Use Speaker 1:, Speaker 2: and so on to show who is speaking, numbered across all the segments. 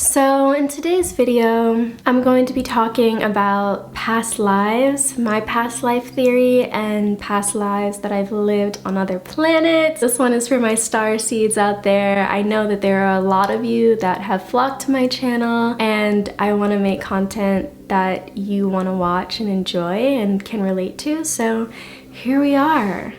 Speaker 1: So in today's video, I'm going to be talking about past lives, my past life theory, and past lives that I've lived on other planets. This one is for my starseeds out there. I know that there are a lot of you that have flocked to my channel, and I want to make content that you want to watch and enjoy and can relate to, so here we are.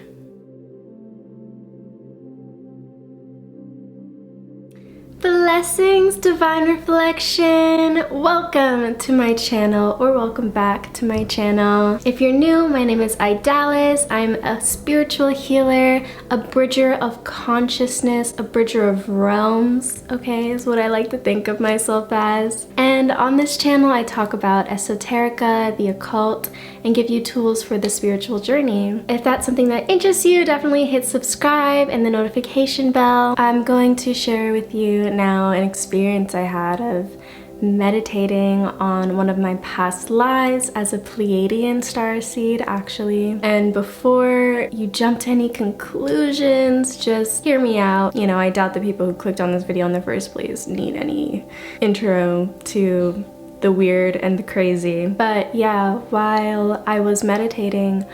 Speaker 1: Blessings, divine reflection. Welcome to my channel, or welcome back to my channel. If you're new, my name is Idalis. I'm a spiritual healer, a bridger of consciousness, a bridger of realms, okay, is what I like to think of myself as. And on this channel, I talk about esoterica, the occult, and give you tools for the spiritual journey. If that's something that interests you, definitely hit subscribe and the notification bell. I'm going to share with you now an experience I had of meditating on one of my past lives as a Pleiadian starseed, actually. And before you jump to any conclusions, just hear me out. You know, I doubt the people who clicked on this video in the first place need any intro to the weird and the crazy. But yeah, while I was meditating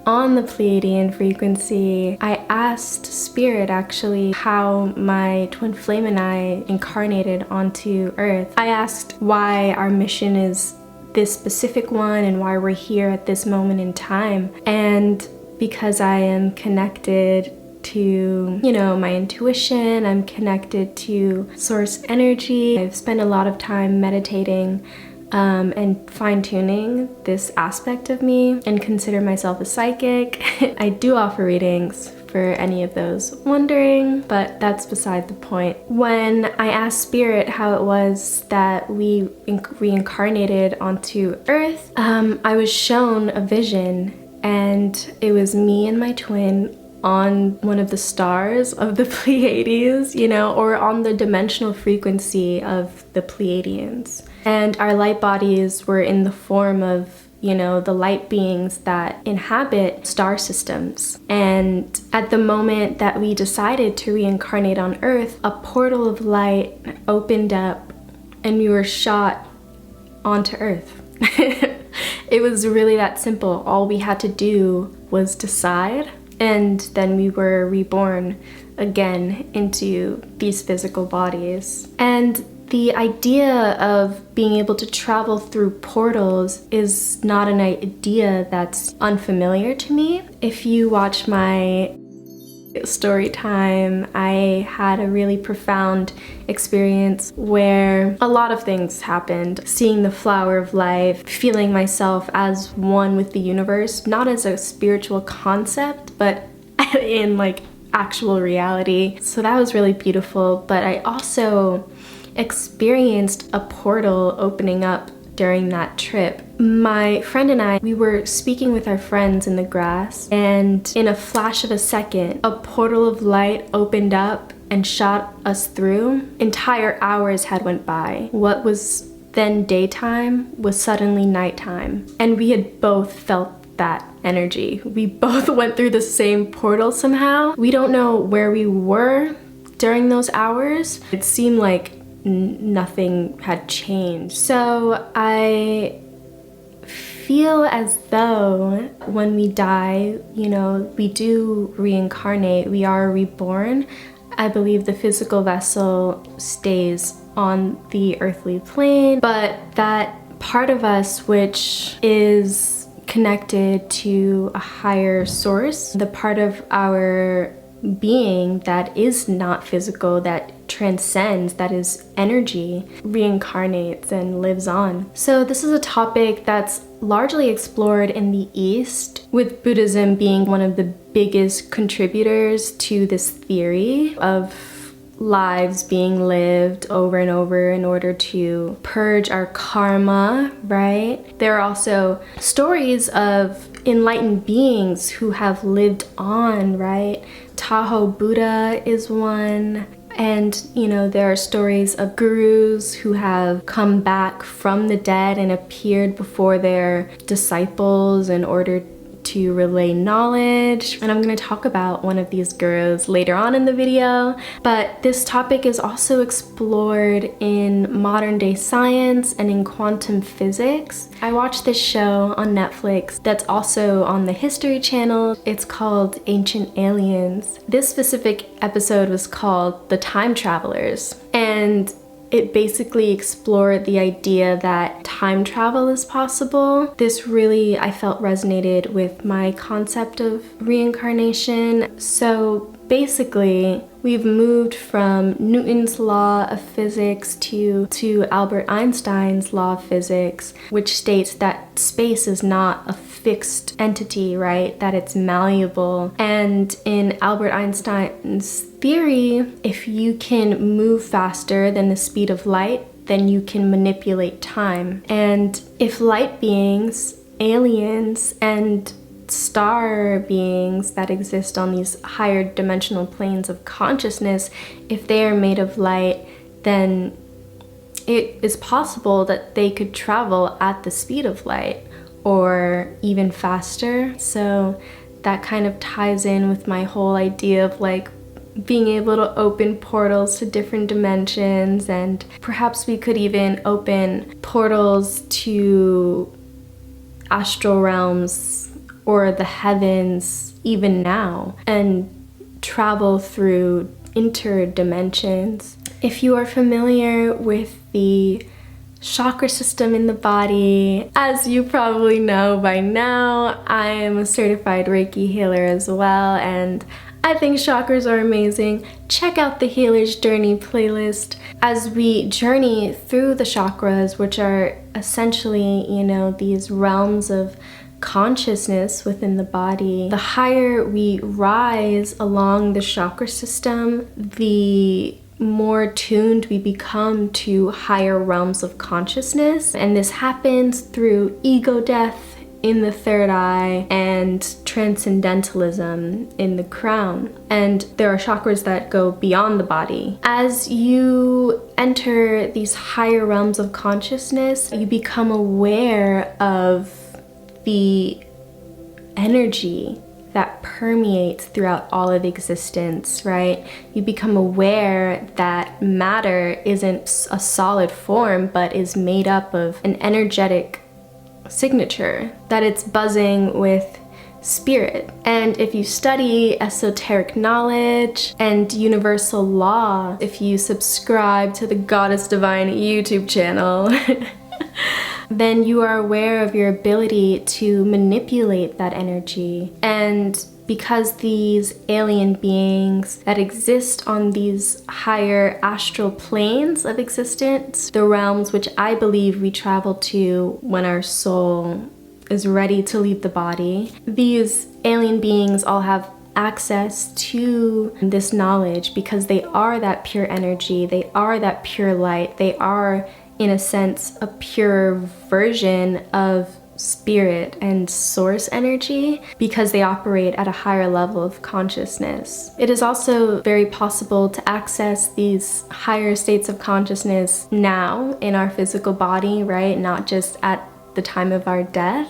Speaker 1: on the Pleiadian frequency, I asked Spirit actually how my twin flame and I incarnated onto Earth. I asked why our mission is this specific one and why we're here at this moment in time. And because I am connected to, you know, my intuition, I'm connected to source energy. I've spent a lot of time meditating and fine-tuning this aspect of me and consider myself a psychic. I do offer readings for any of those wondering, but that's beside the point. When I asked Spirit how it was that we reincarnated onto Earth, I was shown a vision, and it was me and my twin on one of the stars of the Pleiades, you know, or on the dimensional frequency of the Pleiadians. And our light bodies were in the form of, you know, the light beings that inhabit star systems. And at the moment that we decided to reincarnate on Earth, a portal of light opened up and we were shot onto Earth. It was really that simple. All we had to do was decide, and then we were reborn again into these physical bodies. And the idea of being able to travel through portals is not an idea that's unfamiliar to me. If you watch my story time, I had a really profound experience where a lot of things happened. Seeing the flower of life, feeling myself as one with the universe, not as a spiritual concept, but in like actual reality. So that was really beautiful. But I also experienced a portal opening up during that trip. My friend and I, we were speaking with our friends in the grass, and in a flash of a second, a portal of light opened up and shot us through. Entire hours had went by. What was then daytime was suddenly nighttime, and we had both felt that energy. We both went through the same portal somehow. We don't know where we were during those hours. It seemed like nothing had changed. So I feel as though when we die, you know, we do reincarnate, we are reborn. I believe the physical vessel stays on the earthly plane, but that part of us which is connected to a higher source, the part of our being that is not physical, that transcends, that is energy, reincarnates and lives on. So this is a topic that's largely explored in the East, with Buddhism being one of the biggest contributors to this theory of lives being lived over and over in order to purge our karma, right? There are also stories of enlightened beings who have lived on, right? Tahoe Buddha is one. And, you know, there are stories of gurus who have come back from the dead and appeared before their disciples in order to relay knowledge, and I'm going to talk about one of these gurus later on in the video. But this topic is also explored in modern day science and in quantum physics. I watched this show on Netflix that's also on the History Channel. It's called Ancient Aliens. This specific episode was called The Time Travelers, and it basically explored the idea that time travel is possible. This really, I felt, resonated with my concept of reincarnation. So basically, we've moved from Newton's law of physics to Albert Einstein's law of physics, which states that space is not a fixed entity, right? That it's malleable. And in Albert Einstein's theory, if you can move faster than the speed of light, then you can manipulate time. And if light beings, aliens, and star beings that exist on these higher dimensional planes of consciousness, if they are made of light, then it is possible that they could travel at the speed of light or even faster. So that kind of ties in with my whole idea of like being able to open portals to different dimensions, and perhaps we could even open portals to astral realms or the heavens even now and travel through interdimensions. If you are familiar with the chakra system in the body, as you probably know by now, I am a certified Reiki healer as well, and I think chakras are amazing. Check out the Healer's Journey playlist as we journey through the chakras, which are essentially, you know, these realms of consciousness within the body. The higher we rise along the chakra system, the more tuned we become to higher realms of consciousness. And this happens through ego death in the third eye and transcendentalism in the crown. And there are chakras that go beyond the body. As you enter these higher realms of consciousness, you become aware of the energy that permeates throughout all of existence, right? You become aware that matter isn't a solid form, but is made up of an energetic signature, that it's buzzing with spirit. And if you study esoteric knowledge and universal law, if you subscribe to the Goddess Divine YouTube channel, then you are aware of your ability to manipulate that energy. And because these alien beings that exist on these higher astral planes of existence, the realms which I believe we travel to when our soul is ready to leave the body, these alien beings all have access to this knowledge because they are that pure energy, they are that pure light, they are, in a sense, a pure version of spirit and source energy because they operate at a higher level of consciousness. It is also very possible to access these higher states of consciousness now in our physical body, right? Not just at the time of our death,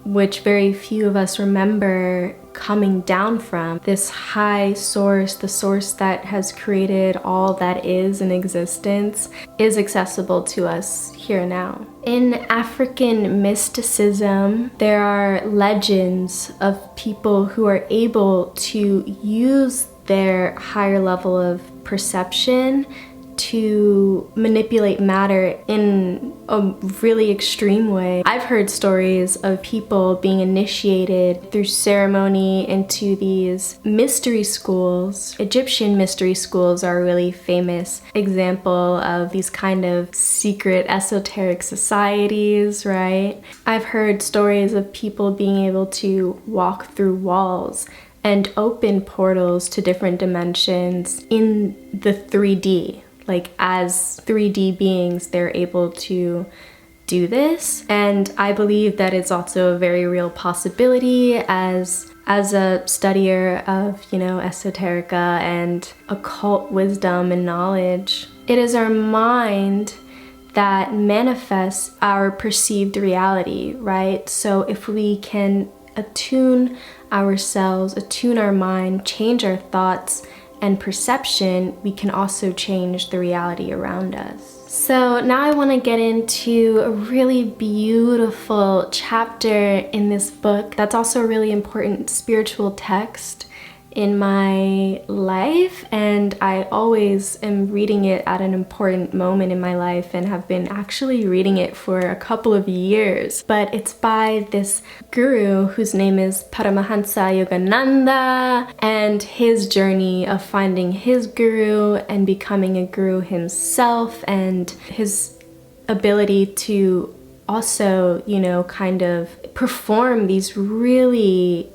Speaker 1: which very few of us remember coming down from. This high source, the source that has created all that is in existence, is accessible to us here now. In African mysticism, there are legends of people who are able to use their higher level of perception to manipulate matter in a really extreme way. I've heard stories of people being initiated through ceremony into these mystery schools. Egyptian mystery schools are a really famous example of these kind of secret esoteric societies, right? I've heard stories of people being able to walk through walls and open portals to different dimensions in the 3D. Like, as 3D beings, they're able to do this. And I believe that it's also a very real possibility as a studier of, you know, esoterica and occult wisdom and knowledge. It is our mind that manifests our perceived reality, right? So if we can attune ourselves, attune our mind, change our thoughts and perception, we can also change the reality around us. So now I want to get into a really beautiful chapter in this book that's also a really important spiritual text in my life, and I always am reading it at an important moment in my life and have been actually reading it for a couple of years. But it's by this guru whose name is Paramahansa Yogananda, and his journey of finding his guru and becoming a guru himself, and his ability to also, you know, kind of perform these really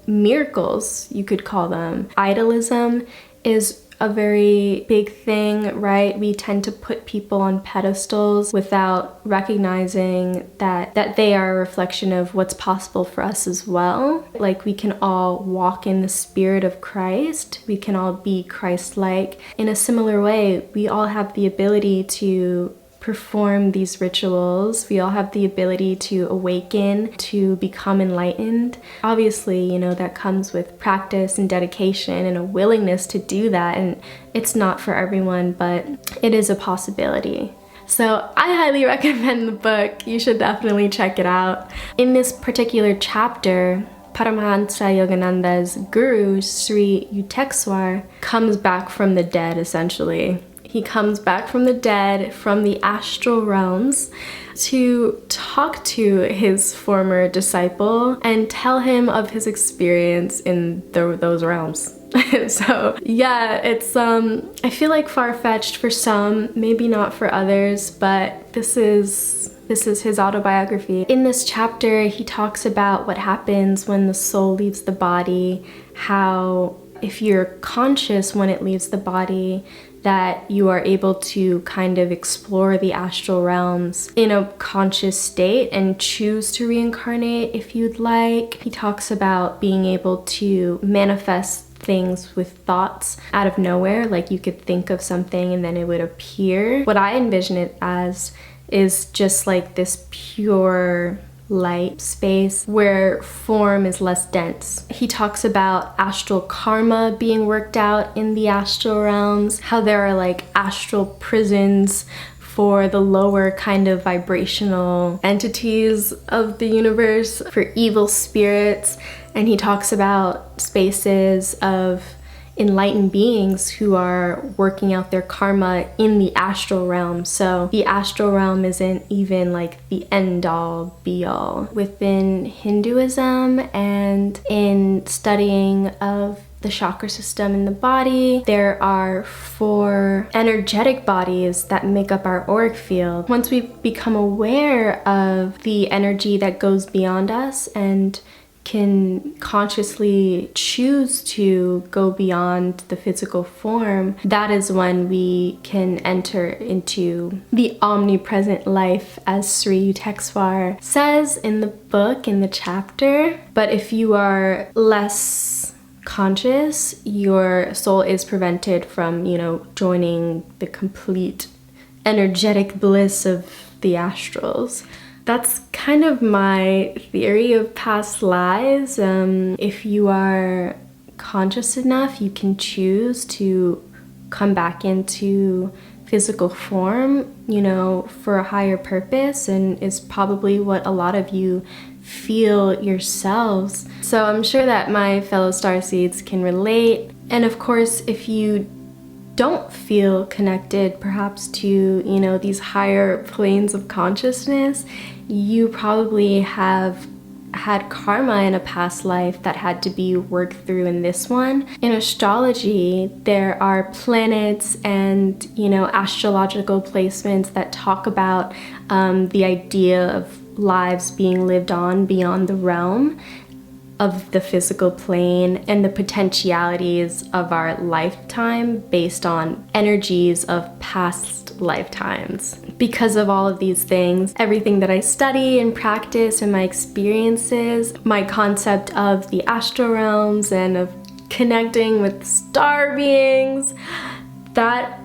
Speaker 1: miracles, you could call them. Idolism is a very big thing, right? We tend to put people on pedestals without recognizing that they are a reflection of what's possible for us as well. Like, we can all walk in the spirit of Christ. We can all be Christ-like. In a similar way, we all have the ability to perform these rituals. We all have the ability to awaken, to become enlightened. Obviously, you know, that comes with practice and dedication and a willingness to do that, and it's not for everyone, but it is a possibility. So I highly recommend the book. You should definitely check it out. In this particular chapter, Paramahansa Yogananda's guru, Sri Yukteswar, comes back from the dead, essentially. He comes back from the dead, from the astral realms, to talk to his former disciple and tell him of his experience in those realms. So yeah, it's I feel like far-fetched for some, maybe not for others, but this is his autobiography. In this chapter, he talks about what happens when the soul leaves the body, how if you're conscious when it leaves the body, that you are able to kind of explore the astral realms in a conscious state and choose to reincarnate if you'd like. He talks about being able to manifest things with thoughts out of nowhere, like you could think of something and then it would appear. What I envision it as is just like this pure light space where form is less dense. He talks about astral karma being worked out in the astral realms, how there are like astral prisons for the lower kind of vibrational entities of the universe, for evil spirits, and he talks about spaces of enlightened beings who are working out their karma in the astral realm. So the astral realm isn't even like the end-all be-all. Within Hinduism and in studying of the chakra system in the body, there are 4 energetic bodies that make up our auric field. Once we become aware of the energy that goes beyond us and can consciously choose to go beyond the physical form, that is when we can enter into the omnipresent life, as Sri Yukteswar says in the book, in the chapter. But if you are less conscious, your soul is prevented from, you know, joining the complete energetic bliss of the astrals. That's kind of my theory of past lives. If you are conscious enough, you can choose to come back into physical form, you know, for a higher purpose, and is probably what a lot of you feel yourselves. So I'm sure that my fellow starseeds can relate. And of course, if you don't feel connected perhaps to, you know, these higher planes of consciousness, you probably have had karma in a past life that had to be worked through in this one. In astrology, there are planets and, you know, astrological placements that talk about the idea of lives being lived on beyond the realm of the physical plane and the potentialities of our lifetime based on energies of past lifetimes. Because of all of these things, everything that I study and practice and my experiences, my concept of the astral realms and of connecting with star beings, that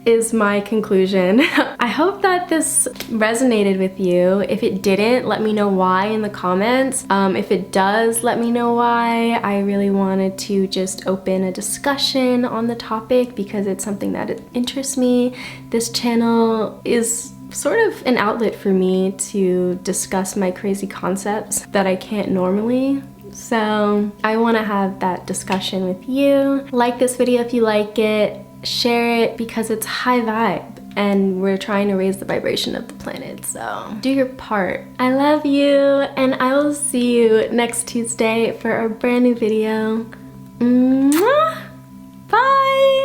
Speaker 1: is my conclusion. I hope that this resonated with you. If it didn't, let me know why in the comments. If it does, let me know why. I really wanted to just open a discussion on the topic because it's something that interests me. This channel is sort of an outlet for me to discuss my crazy concepts that I can't normally. So I want to have that discussion with you. Like this video if you like it. Share it because it's high vibe and we're trying to raise the vibration of the planet, so do your part. I love you and I will see you next Tuesday for a brand new video. Mwah! Bye!